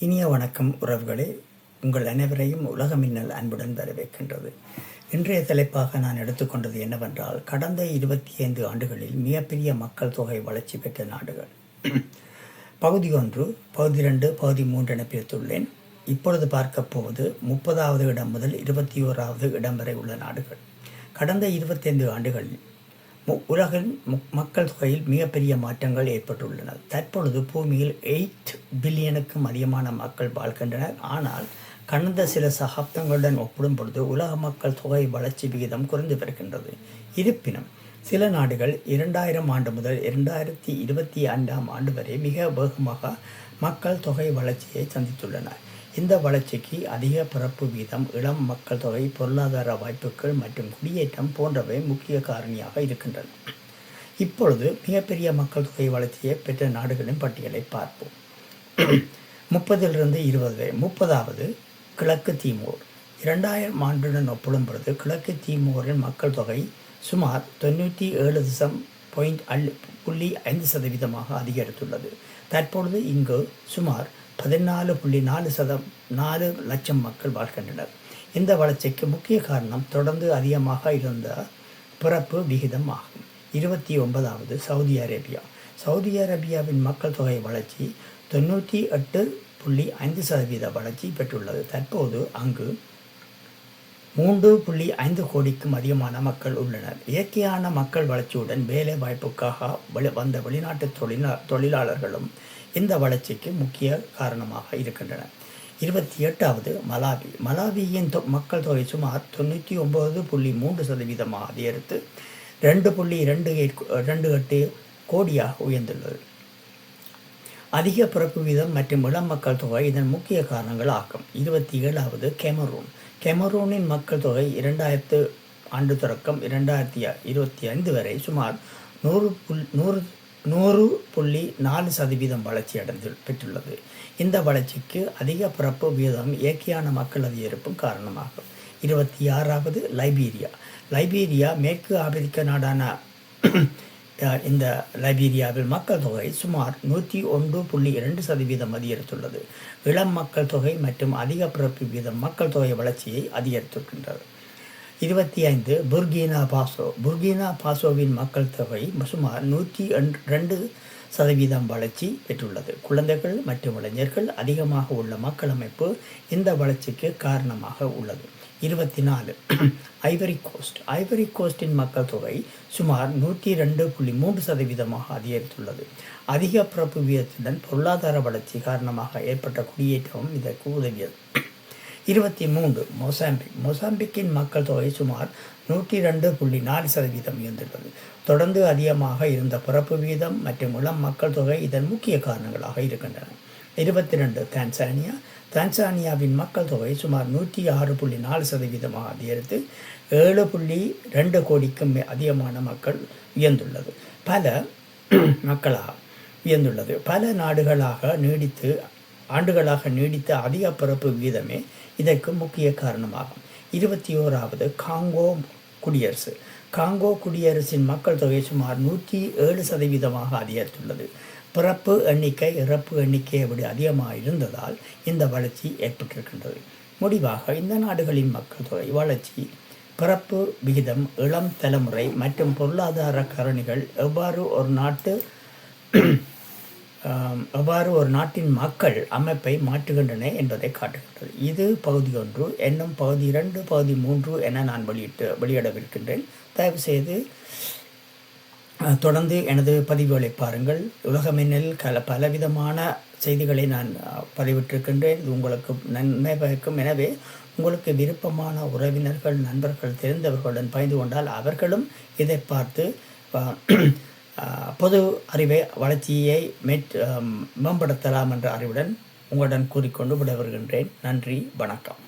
இனிய வணக்கம் உறவுகளே, உங்கள் அனைவரையும் உலக மின்னல் அன்புடன் வரவேற்கின்றது. இன்றைய தலைப்பாக நான் எடுத்துக்கொண்டது என்னவென்றால், கடந்த 25 ஆண்டுகளில் மிகப்பெரிய மக்கள் தொகை வளர்ச்சி பெற்ற நாடுகள். பகுதி 1, பகுதி 2, பகுதி 3 என பிரித்துள்ளேன். இப்பொழுது பார்க்க போவது 30வது இடம் முதல் 21வது இடம் வரை உள்ள நாடுகள். கடந்த 25 ஆண்டுகளில் உலகின் மக்கள் தொகையில் மிகப்பெரிய மாற்றங்கள் ஏற்பட்டுள்ளன. தற்பொழுது பூமியில் 8 பில்லியனுக்கும் அதிகமான மக்கள் வாழ்கின்றனர். ஆனால் கடந்த சில சகாப்தங்களுடன் ஒப்பிடும் பொழுது உலக மக்கள் தொகை வளர்ச்சி விகிதம் குறைந்து வருகின்றது. இருப்பினும் சில நாடுகள் 2000 ஆண்டு முதல் 2025ஆம் ஆண்டு வரை மிக வேகமாக மக்கள் தொகை வளர்ச்சியை சந்தித்துள்ளன. இந்த வளர்ச்சிக்கு அதிக பிறப்பு வீதம், இளம் மக்கள் தொகை, பொருளாதார வாய்ப்புகள் மற்றும் குடியேற்றம் போன்றவை முக்கிய காரணியாக இருக்கின்றன. இப்பொழுது மிகப்பெரிய மக்கள் தொகை வளர்ச்சியை பெற்ற நாடுகளின் பட்டியலை பார்ப்போம். 30லிருந்து 20 வரை. 30வது கிழக்கு தீமோர். 2000 ஆண்டுடன் ஒப்பிடும் பொழுது கிழக்கு தீமோரின் மக்கள் தொகை சுமார் 97.5% அதிகரித்துள்ளது. தற்பொழுது இங்கு சுமார் 14.4 லட்சம் மக்கள் வாழ்கின்றனர். இந்த வளர்ச்சிக்கு முக்கிய காரணம் தொடர்ந்து அதிகமாக இருந்த பிறப்பு விகிதம் ஆகும். 29வது சவுதி அரேபியா. சவுதி அரேபியாவின் மக்கள் தொகை வளர்ச்சி 98.5% வளர்ச்சி பெற்றுள்ளது. தற்போது அங்கு 3.5 கோடிக்கும் அதிகமான மக்கள் உள்ளனர். இயற்கையான மக்கள் வளர்ச்சியுடன் வேலை வாய்ப்புக்காக வந்த வெளிநாட்டு தொழிலாளர்களும் இந்த வளர்ச்சிக்கு முக்கிய காரணமாக இருக்கின்றனர். 28வது மலாவி. மலாவியின் மக்கள் தொகை சுமார் 99.3% அதிகரித்து 2.28 கோடியாக உயர்ந்துள்ளது. அதிக பிறப்பு வீதம் மற்றும் இளம் மக்கள் தொகை இதன் முக்கிய காரணங்கள் ஆகும். 27வது கெமரூன். கெமரூனின் மக்கள் தொகை 2000 ஆண்டு தொடக்கம் 2025 வரை சுமார் 100.4% வளர்ச்சி பெற்றுள்ளது. இந்த வளர்ச்சிக்கு அதிக பிறப்பு வீதம் இயற்கையான மக்கள் அதிகரிப்பும் காரணமாகும். 26வது லைபீரியா. லைபீரியா மேற்கு ஆப்பிரிக்க நாடான இந்த லைபீரியாவில் மக்கள் தொகை சுமார் 101.2% அதிகரித்துள்ளது. இளம் மக்கள் தொகை மற்றும் அதிக பிறப்பு வீதம் மக்கள் தொகை வளர்ச்சியை அதிகரித்திருக்கின்றது. 25 புர்கினா பாசோ. புர்கினா பாசோவின் மக்கள் தொகை சுமார் 102% வளர்ச்சி பெற்றுள்ளது. குழந்தைகள் மற்றும் இளைஞர்கள் அதிகமாக உள்ள மக்கள் அமைப்பு இந்த வளர்ச்சிக்கு காரணமாக உள்ளது. 24 ஐவரி கோஸ்ட். ஐவரி கோஸ்டின் மக்கள் தொகை சுமார் 102.3% அதிகரித்துள்ளது. அதிக பிறப்பு வீதத்துடன் பொருளாதார வளர்ச்சி காரணமாக ஏற்பட்ட குடியேற்றமும் இதற்கு உதவியது. 23 மொசாம்பிக். மொசாம்பிக்கின் மக்கள் தொகை சுமார் 102.4% உயர்ந்துள்ளது. தொடர்ந்து அதிகமாக இருந்த பிறப்பு வீதம் மற்றும் இளம் மக்கள் தொகை இதன் முக்கிய காரணங்களாக இருக்கின்றன. 22 தான்சானியா. தான்சானியாவின் மக்கள் தொகை சுமார் 106.4% அதிகரித்து 7.2 கோடிக்கும் அதிகமான மக்கள் உயர்ந்துள்ளது. பல ஆண்டுகளாக நீடித்த அதிக பிறப்பு வீதமே இதற்கு முக்கிய காரணமாகும். 21வது காங்கோ குடியரசு. காங்கோ குடியரசின் மக்கள் தொகை சுமார் 107% அதிகரித்துள்ளது. பிறப்பு எண்ணிக்கை இறப்பு எண்ணிக்கையை விட அதிகமாக இருந்ததால் இந்த வளர்ச்சி ஏற்பட்டிருக்கின்றது. முடிவாக இந்த நாடுகளின் மக்கள் தொகை வளர்ச்சி, பிறப்பு விகிதம், இளம் தலைமுறை மற்றும் பொருளாதார காரணிகள் எவ்வாறு ஒரு நாட்டின் மக்கள் அமைப்பை மாற்றுகின்றன என்பதை காட்டுகின்றது. இது பகுதி 1. என்னும் பகுதி 2, பகுதி 3 என நான் வெளியிடவிருக்கின்றேன். தயவுசெய்து தொடர்ந்து எனது பதிவுகளை பாருங்கள். உலக மின்னலில் பலவிதமான செய்திகளை நான் பதிவிட்டிருக்கின்றேன். இது உங்களுக்கு நன்மை பயக்கும். எனவே உங்களுக்கு விருப்பமான உறவினர்கள், நண்பர்கள், தெரிந்தவர்களுடன் பகிர்ந்து கொண்டால் அவர்களும் இதை பார்த்து பொது அறிவை வளர்ச்சியை மேம்படுத்தலாம் என்ற அறிவுடன் உங்களுடன் கூறிக்கொண்டு விட வருகின்றேன். நன்றி, வணக்கம்.